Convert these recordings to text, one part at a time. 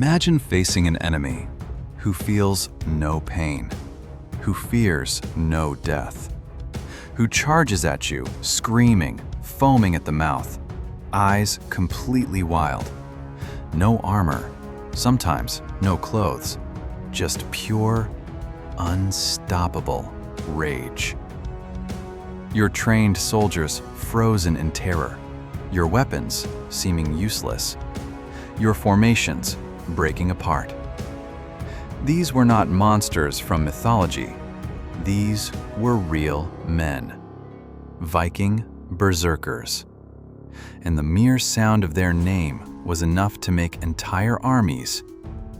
Imagine facing an enemy who feels no pain, who fears no death, who charges at you, screaming, foaming at the mouth, eyes completely wild. No armor, sometimes no clothes, just pure, unstoppable rage. Your trained soldiers frozen in terror, your weapons seeming useless, your formations breaking apart. These were not monsters from mythology. These were real men, Viking Berserkers. And the mere sound of their name was enough to make entire armies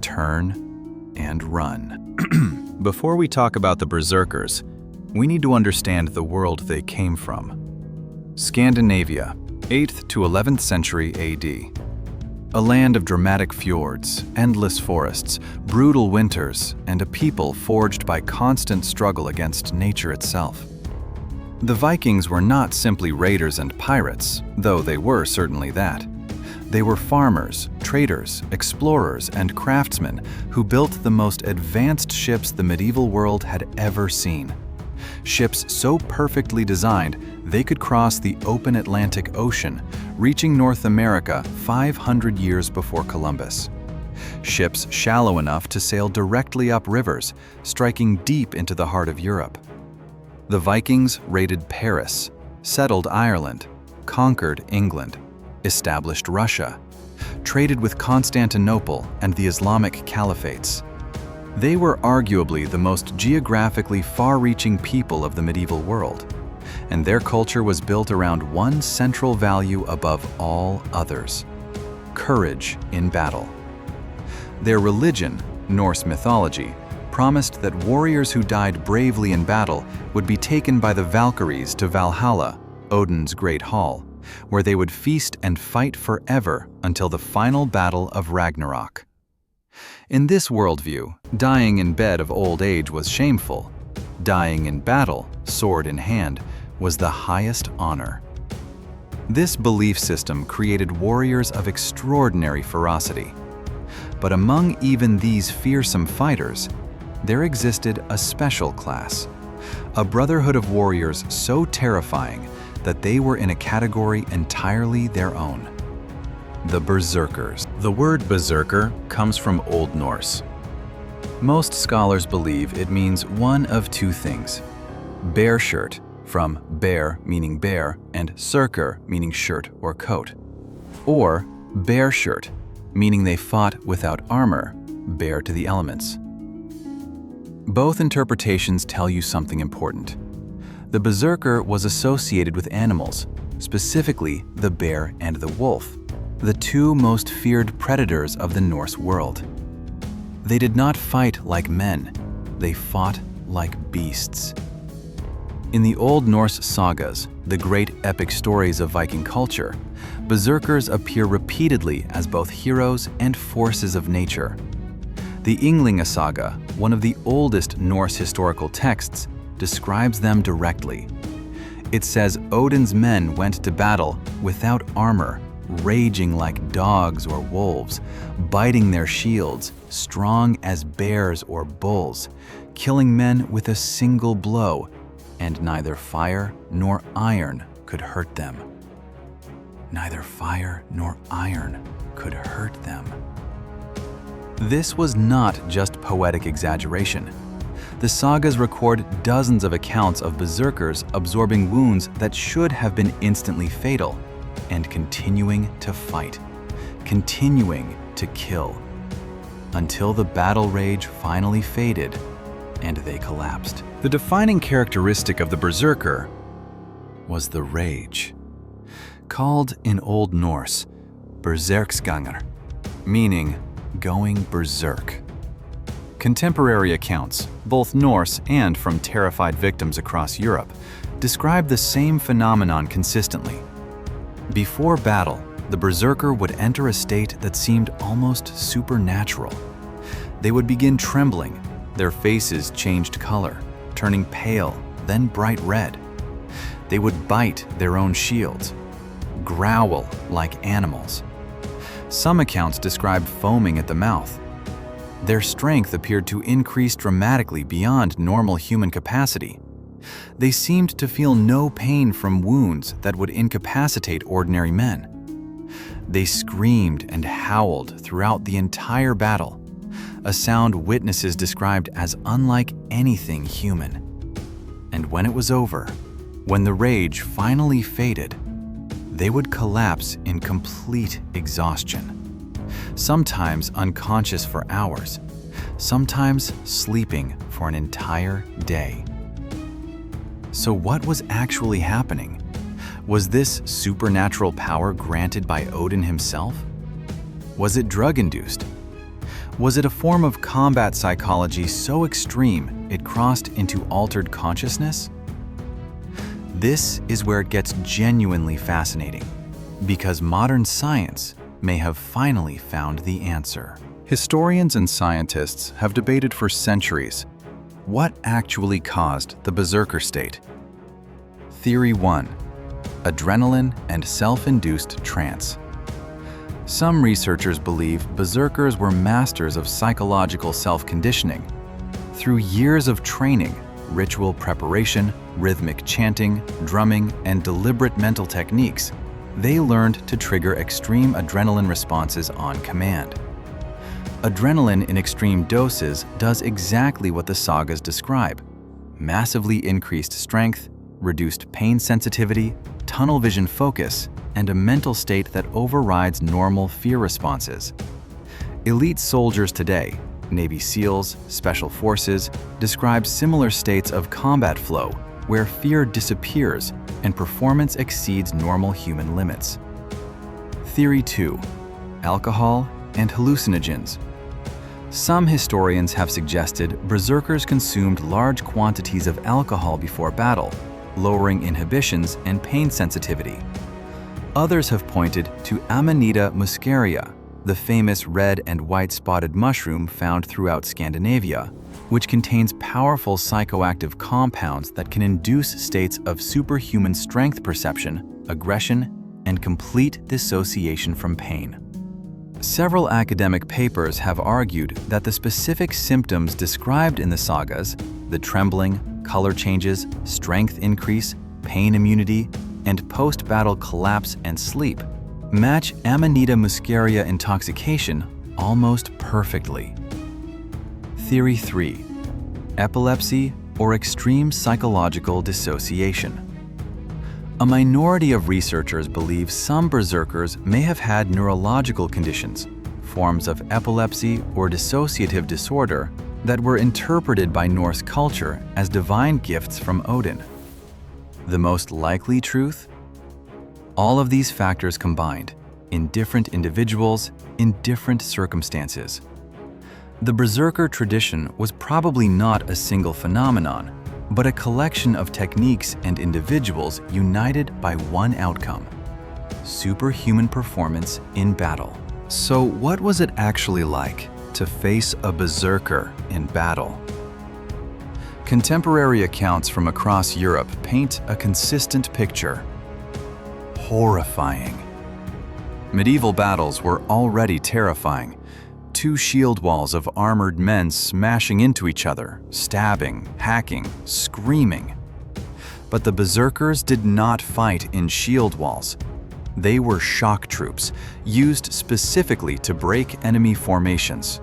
turn and run. Before we talk about the Berserkers, we need to understand the world they came from. Scandinavia, 8th to 11th century AD. A land of dramatic fjords, endless forests, brutal winters, and a people forged by constant struggle against nature itself. The Vikings were not simply raiders and pirates, though they were certainly that. They were farmers, traders, explorers, and craftsmen who built the most advanced ships the medieval world had ever seen. Ships so perfectly designed they could cross the open Atlantic Ocean, reaching North America 500 years before Columbus. Ships shallow enough to sail directly up rivers, striking deep into the heart of Europe. The Vikings raided Paris, settled Ireland, conquered England, established Russia, traded with Constantinople and the Islamic caliphates. They were arguably the most geographically far-reaching people of the medieval world, and their culture was built around one central value above all others: courage in battle. Their religion, Norse mythology, promised that warriors who died bravely in battle would be taken by the Valkyries to Valhalla, Odin's great hall, where they would feast and fight forever until the final battle of Ragnarok. In this worldview, dying in bed of old age was shameful. Dying in battle, sword in hand, was the highest honor. This belief system created warriors of extraordinary ferocity. But among even these fearsome fighters, there existed a special class, a brotherhood of warriors so terrifying that they were in a category entirely their own. The Berserkers. The word berserker comes from Old Norse. Most scholars believe it means one of two things: bear shirt, from bear meaning bear and serker meaning shirt or coat, or bare shirt, meaning they fought without armor, bare to the elements. Both interpretations tell you something important. The berserker was associated with animals, specifically the bear and the wolf, the two most feared predators of the Norse world. They did not fight like men, they fought like beasts. In the Old Norse sagas, the great epic stories of Viking culture, berserkers appear repeatedly as both heroes and forces of nature. The Ynglinga saga, one of the oldest Norse historical texts, describes them directly. It says Odin's men went to battle without armor, raging like dogs or wolves, biting their shields, strong as bears or bulls, killing men with a single blow, and neither fire nor iron could hurt them. Neither fire nor iron could hurt them. This was not just poetic exaggeration. The sagas record dozens of accounts of berserkers absorbing wounds that should have been instantly fatal, and continuing to fight, continuing to kill, until the battle rage finally faded and they collapsed. The defining characteristic of the berserker was the rage. Called in Old Norse, berserksganger, meaning going berserk. Contemporary accounts, both Norse and from terrified victims across Europe, describe the same phenomenon consistently. Before battle, the berserker would enter a state that seemed almost supernatural. They would begin trembling, their faces changed color, turning pale, then bright red. They would bite their own shields, growl like animals. Some accounts described foaming at the mouth. Their strength appeared to increase dramatically beyond normal human capacity. They seemed to feel no pain from wounds that would incapacitate ordinary men. They screamed and howled throughout the entire battle, a sound witnesses described as unlike anything human. And when it was over, when the rage finally faded, they would collapse in complete exhaustion, sometimes unconscious for hours, sometimes sleeping for an entire day. So what was actually happening? Was this supernatural power granted by Odin himself? Was it drug-induced? Was it a form of combat psychology so extreme it crossed into altered consciousness? This is where it gets genuinely fascinating, because modern science may have finally found the answer. Historians and scientists have debated for centuries what actually caused the berserker state. Theory 1. Adrenaline and self-induced trance. Some researchers believe berserkers were masters of psychological self-conditioning. Through years of training, ritual preparation, rhythmic chanting, drumming, and deliberate mental techniques, they learned to trigger extreme adrenaline responses on command. Adrenaline in extreme doses does exactly what the sagas describe: massively increased strength, reduced pain sensitivity, tunnel vision focus, and a mental state that overrides normal fear responses. Elite soldiers today, Navy SEALs, Special Forces, describe similar states of combat flow where fear disappears and performance exceeds normal human limits. Theory 2. Alcohol and hallucinogens. Some historians have suggested berserkers consumed large quantities of alcohol before battle, lowering inhibitions and pain sensitivity. Others have pointed to Amanita muscaria, the famous red and white spotted mushroom found throughout Scandinavia, which contains powerful psychoactive compounds that can induce states of superhuman strength perception, aggression, and complete dissociation from pain. Several academic papers have argued that the specific symptoms described in the sagas, the trembling, color changes, strength increase, pain immunity, and post-battle collapse and sleep, match Amanita muscaria intoxication almost perfectly. Theory 3. Epilepsy or extreme psychological dissociation. A minority of researchers believe some berserkers may have had neurological conditions, forms of epilepsy or dissociative disorder that were interpreted by Norse culture as divine gifts from Odin. The most likely truth? All of these factors combined, in different individuals, in different circumstances. The berserker tradition was probably not a single phenomenon, but a collection of techniques and individuals united by one outcome: superhuman performance in battle. So what was it actually like to face a berserker in battle? Contemporary accounts from across Europe paint a consistent picture: horrifying. Medieval battles were already terrifying. Two shield walls of armored men smashing into each other, stabbing, hacking, screaming. But the berserkers did not fight in shield walls. They were shock troops, used specifically to break enemy formations.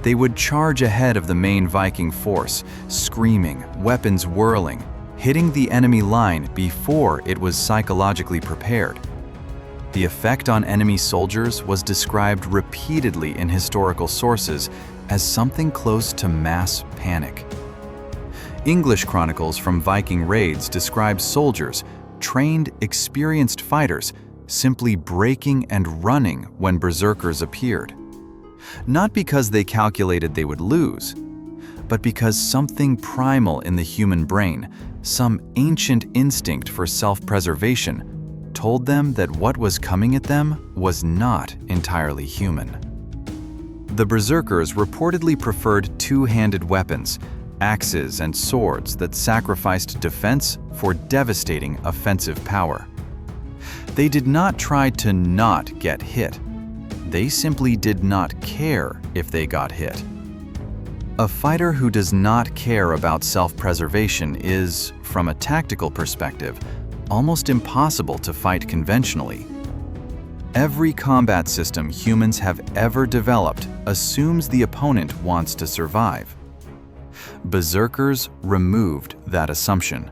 They would charge ahead of the main Viking force, screaming, weapons whirling, hitting the enemy line before it was psychologically prepared. The effect on enemy soldiers was described repeatedly in historical sources as something close to mass panic. English chronicles from Viking raids describe soldiers, trained, experienced fighters, simply breaking and running when berserkers appeared. Not because they calculated they would lose, but because something primal in the human brain, some ancient instinct for self-preservation, told them that what was coming at them was not entirely human. The berserkers reportedly preferred two-handed weapons, axes and swords that sacrificed defense for devastating offensive power. They did not try to not get hit. They simply did not care if they got hit. A fighter who does not care about self-preservation is, from a tactical perspective, almost impossible to fight conventionally. Every combat system humans have ever developed assumes the opponent wants to survive. Berserkers removed that assumption,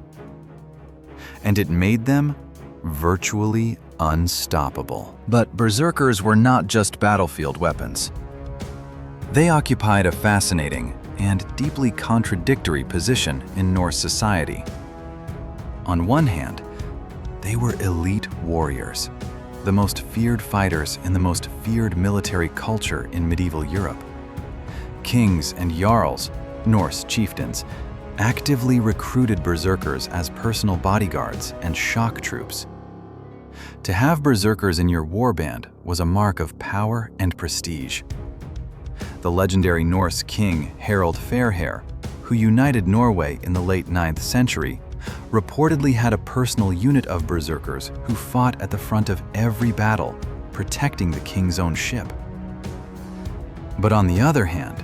and it made them virtually unstoppable. But berserkers were not just battlefield weapons. They occupied a fascinating and deeply contradictory position in Norse society. On one hand, they were elite warriors, the most feared fighters in the most feared military culture in medieval Europe. Kings and jarls, Norse chieftains, actively recruited berserkers as personal bodyguards and shock troops. To have berserkers in your warband was a mark of power and prestige. The legendary Norse king Harald Fairhair, who united Norway in the late 9th century, reportedly had a personal unit of berserkers who fought at the front of every battle, protecting the king's own ship. But on the other hand,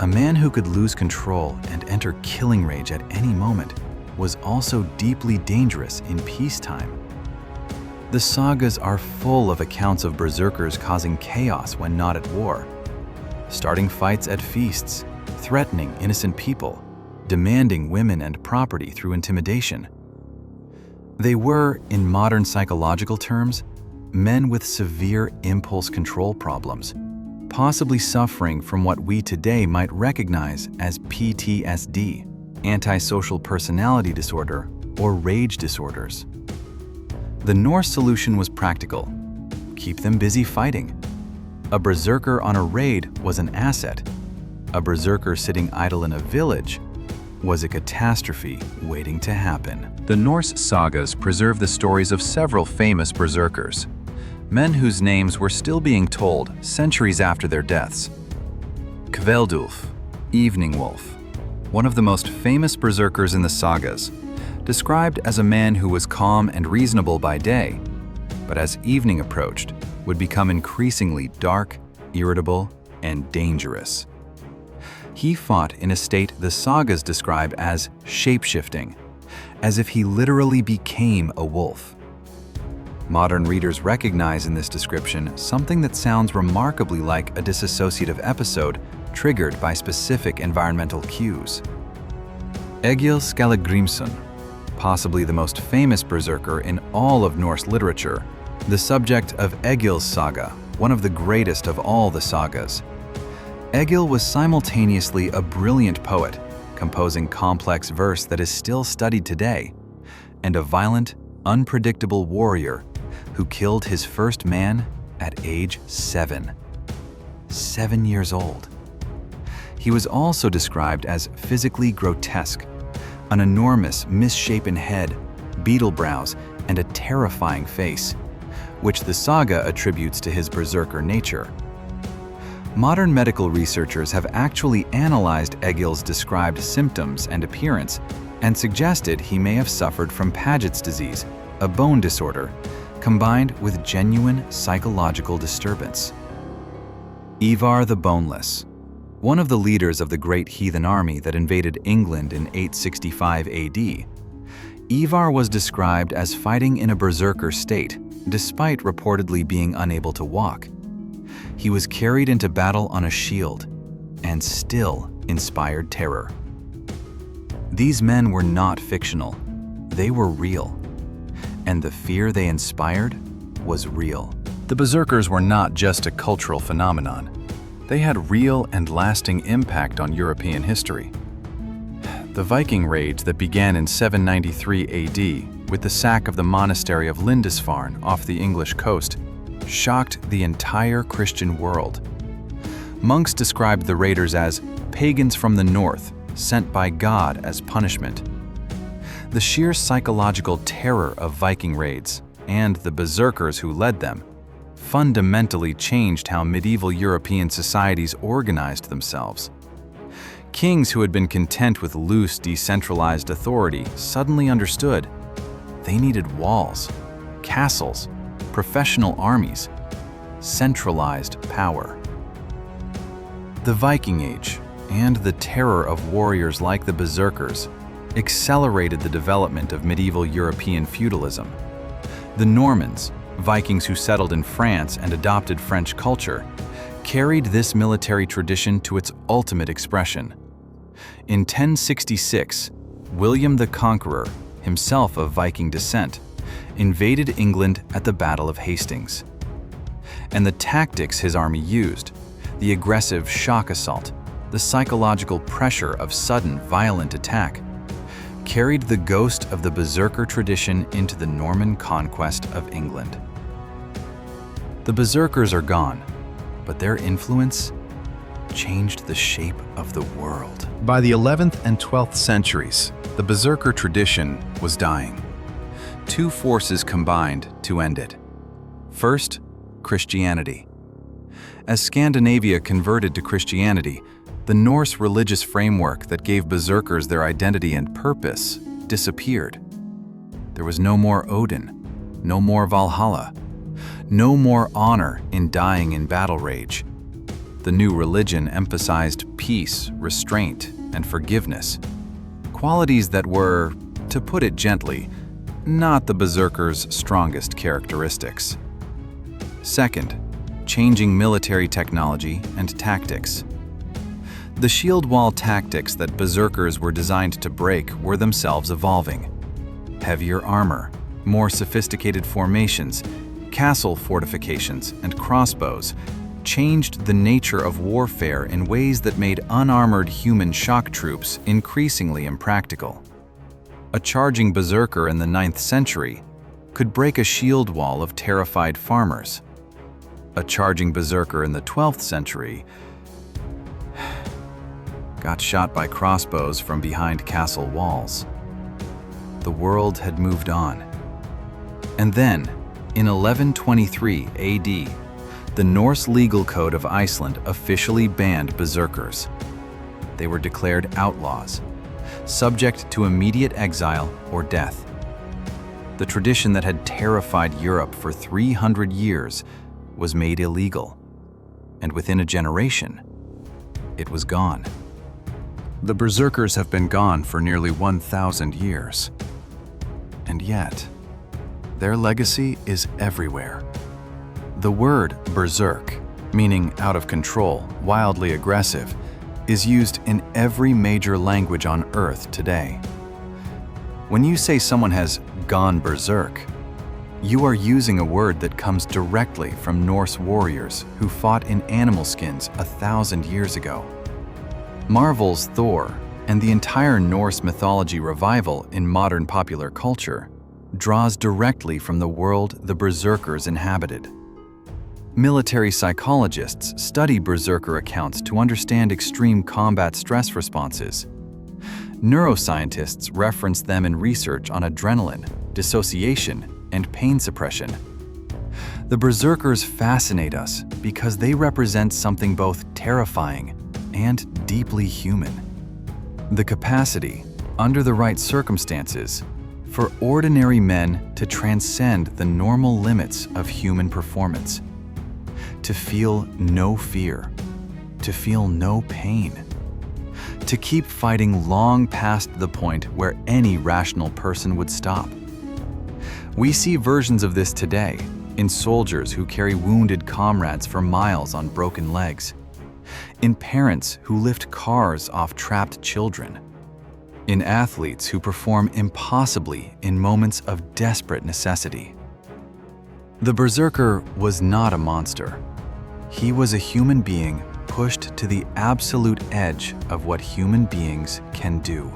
a man who could lose control and enter killing rage at any moment was also deeply dangerous in peacetime. The sagas are full of accounts of berserkers causing chaos when not at war, starting fights at feasts, threatening innocent people, demanding women and property through intimidation. They were, in modern psychological terms, men with severe impulse control problems, possibly suffering from what we today might recognize as PTSD, antisocial personality disorder, or rage disorders. The Norse solution was practical. Keep them busy fighting. A berserker on a raid was an asset. A berserker sitting idle in a village was a catastrophe waiting to happen. The Norse sagas preserve the stories of several famous berserkers, men whose names were still being told centuries after their deaths. Kveldulf, Evening Wolf, one of the most famous berserkers in the sagas, described as a man who was calm and reasonable by day, but as evening approached, would become increasingly dark, irritable, and dangerous. He fought in a state the sagas describe as shape-shifting, as if he literally became a wolf. Modern readers recognize in this description something that sounds remarkably like a dissociative episode triggered by specific environmental cues. Egil Skallagrimsson, possibly the most famous berserker in all of Norse literature, the subject of Egil's saga, one of the greatest of all the sagas. Egil was simultaneously a brilliant poet, composing complex verse that is still studied today, and a violent, unpredictable warrior who killed his first man at age 7. 7 years old. He was also described as physically grotesque, an enormous, misshapen head, beetle brows, and a terrifying face, which the saga attributes to his berserker nature. Modern medical researchers have actually analyzed Egil's described symptoms and appearance and suggested he may have suffered from Paget's disease, a bone disorder, combined with genuine psychological disturbance. Ivar the Boneless, one of the leaders of the great heathen army that invaded England in 865 AD, Ivar was described as fighting in a berserker state, despite reportedly being unable to walk. He was carried into battle on a shield, and still inspired terror. These men were not fictional, they were real, and the fear they inspired was real. The berserkers were not just a cultural phenomenon. They had real and lasting impact on European history. The Viking raids that began in 793 AD with the sack of the monastery of Lindisfarne off the English coast shocked the entire Christian world. Monks described the raiders as pagans from the north, sent by God as punishment. The sheer psychological terror of Viking raids, and the berserkers who led them, fundamentally changed how medieval European societies organized themselves. Kings who had been content with loose, decentralized authority suddenly understood they needed walls, castles, professional armies, centralized power. The Viking Age and the terror of warriors like the Berserkers accelerated the development of medieval European feudalism. The Normans, Vikings who settled in France and adopted French culture, carried this military tradition to its ultimate expression. In 1066, William the Conqueror, himself of Viking descent, invaded England at the Battle of Hastings. And the tactics his army used, the aggressive shock assault, the psychological pressure of sudden, violent attack, carried the ghost of the Berserker tradition into the Norman conquest of England. The Berserkers are gone, but their influence changed the shape of the world. By the 11th and 12th centuries, the Berserker tradition was dying. Two forces combined to end it. First, Christianity. As Scandinavia converted to Christianity, the Norse religious framework that gave Berserkers their identity and purpose disappeared. There was no more Odin, no more Valhalla, no more honor in dying in battle rage. The new religion emphasized peace, restraint, and forgiveness, qualities that were, to put it gently, not the Berserkers' strongest characteristics. Second, changing military technology and tactics. The shield wall tactics that Berserkers were designed to break were themselves evolving. Heavier armor, more sophisticated formations, castle fortifications, and crossbows changed the nature of warfare in ways that made unarmored human shock troops increasingly impractical. A charging berserker in the 9th century could break a shield wall of terrified farmers. A charging berserker in the 12th century got shot by crossbows from behind castle walls. The world had moved on. And then, in 1123 AD, the Norse legal code of Iceland officially banned berserkers. They were declared outlaws, subject to immediate exile or death. The tradition that had terrified Europe for 300 years was made illegal, and within a generation, it was gone. The berserkers have been gone for nearly 1,000 years. And yet, their legacy is everywhere. The word berserk, meaning out of control, wildly aggressive, is used in every major language on Earth today. When you say someone has gone berserk, you are using a word that comes directly from Norse warriors who fought in animal skins 1,000 years ago. Marvel's Thor and the entire Norse mythology revival in modern popular culture draws directly from the world the berserkers inhabited. Military psychologists study berserker accounts to understand extreme combat stress responses. Neuroscientists reference them in research on adrenaline, dissociation, and pain suppression. The berserkers fascinate us because they represent something both terrifying and deeply human. The capacity, under the right circumstances, for ordinary men to transcend the normal limits of human performance, to feel no fear, to feel no pain, to keep fighting long past the point where any rational person would stop. We see versions of this today in soldiers who carry wounded comrades for miles on broken legs, in parents who lift cars off trapped children, in athletes who perform impossibly in moments of desperate necessity. The berserker was not a monster. He was a human being pushed to the absolute edge of what human beings can do.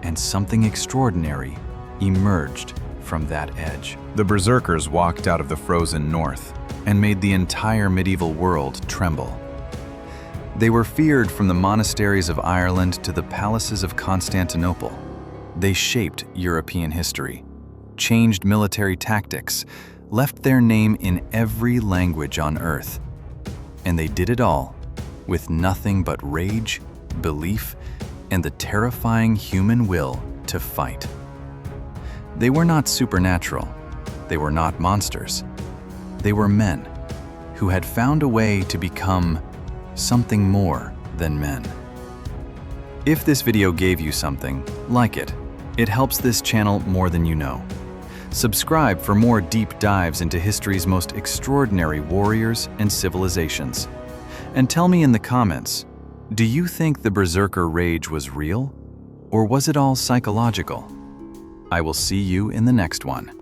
And something extraordinary emerged from that edge. The berserkers walked out of the frozen north and made the entire medieval world tremble. They were feared from the monasteries of Ireland to the palaces of Constantinople. They shaped European history, changed military tactics, left their name in every language on earth. And they did it all with nothing but rage, belief, and the terrifying human will to fight. They were not supernatural. They were not monsters. They were men, who had found a way to become something more than men. If this video gave you something, like it. It helps this channel more than you know. Subscribe for more deep dives into history's most extraordinary warriors and civilizations. And tell me in the comments, do you think the Berserker rage was real? Or was it all psychological? I will see you in the next one.